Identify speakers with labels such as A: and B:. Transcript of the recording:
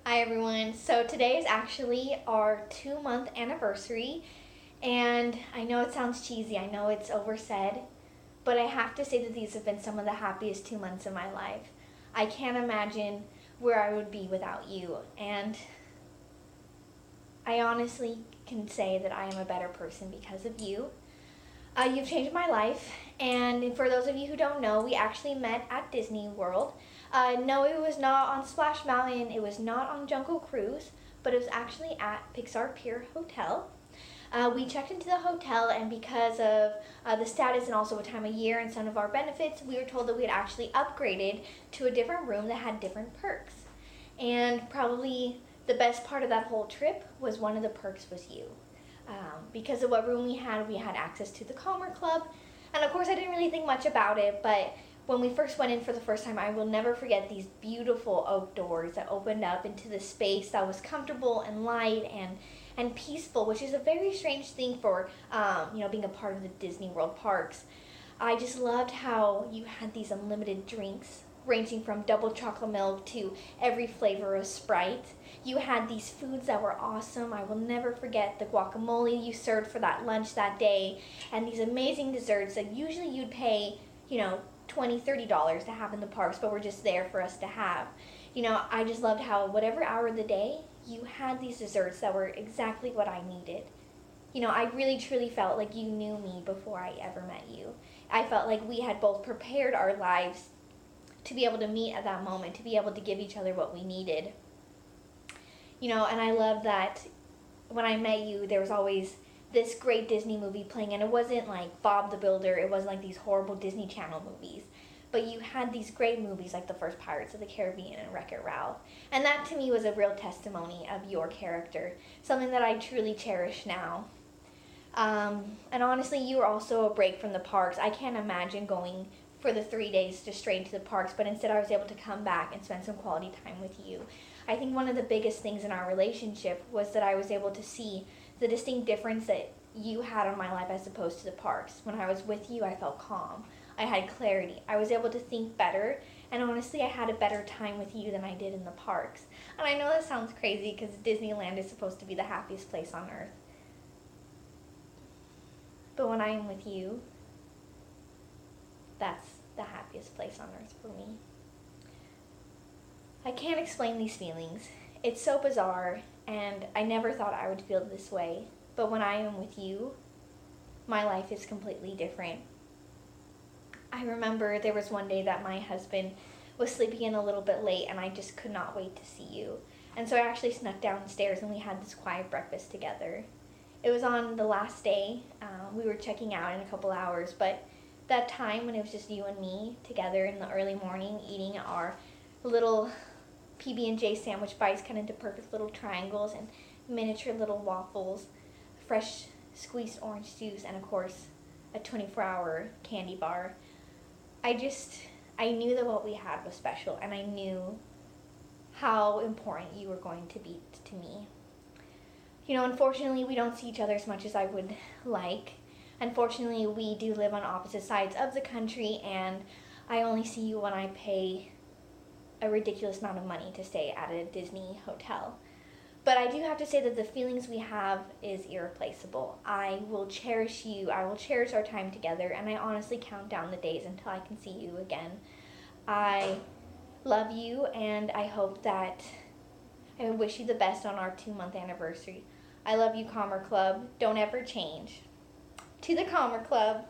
A: Hi everyone. So today is actually our 2-month anniversary, and I know it sounds cheesy, I know it's oversaid, but I have to say that these have been some of the happiest 2 months of my life. I can't imagine where I would be without you, and I honestly can say that I am a better person because of you. You've changed my life, and for those of you who don't know, we actually met at Disney World. No, it was not on Splash Mountain, it was not on Jungle Cruise, but it was actually at Pixar Pier Hotel. We checked into the hotel, and because of the status and also a time of year and some of our benefits, we were told that we had actually upgraded to a different room that had different perks. And probably the best part of that whole trip was one of the perks was you. Because of what room we had access to the Calmer Club. And of course, I didn't really think much about it, but when we first went in for the first time, I will never forget these beautiful oak doors that opened up into the space that was comfortable and light and peaceful, which is a very strange thing for being a part of the Disney World parks. I just loved how you had these unlimited drinks ranging from double chocolate milk to every flavor of Sprite. You had these foods that were awesome. I will never forget the guacamole you served for that lunch that day, and these amazing desserts that usually you'd pay, $20, $30 to have in the parks, but were just there for us to have. I just loved how whatever hour of the day, you had these desserts that were exactly what I needed. I really truly felt like you knew me before I ever met you. I felt like we had both prepared our lives to be able to meet at that moment, to be able to give each other what we needed. And I love that when I met you, there was always this great Disney movie playing, and it wasn't like Bob the Builder, it wasn't like these horrible Disney Channel movies. But you had these great movies like the first Pirates of the Caribbean and Wreck-It Ralph. And that to me was a real testimony of your character, something that I truly cherish now. And honestly, you were also a break from the parks. I can't imagine going for the 3 days just straight into the parks, but instead I was able to come back and spend some quality time with you. I think one of the biggest things in our relationship was that I was able to see the distinct difference that you had on my life as opposed to the parks. When I was with you, I felt calm. I had clarity. I was able to think better, and honestly, I had a better time with you than I did in the parks. And I know that sounds crazy because Disneyland is supposed to be the happiest place on earth. But when I am with you, that's the happiest place on earth for me. I can't explain these feelings. It's so bizarre, and I never thought I would feel this way. But when I am with you, my life is completely different. I remember there was one day that my husband was sleeping in a little bit late, and I just could not wait to see you. And so I actually snuck downstairs, and we had this quiet breakfast together. It was on the last day. We were checking out in a couple hours, but that time when it was just you and me together in the early morning eating our little PB&J sandwich bites cut into perfect little triangles and miniature little waffles, fresh squeezed orange juice, and of course a 24-hour candy bar. I knew that what we had was special, and I knew how important you were going to be to me. Unfortunately, we don't see each other as much as I would like. Unfortunately, we do live on opposite sides of the country, and I only see you when I pay a ridiculous amount of money to stay at a Disney hotel. But I do have to say that the feelings we have is irreplaceable. I will cherish you, I will cherish our time together, and I honestly count down the days until I can see you again. I love you, and I wish you the best on our 2-month anniversary. I love you, Calmer Club. Don't ever change. To the Calmer Club.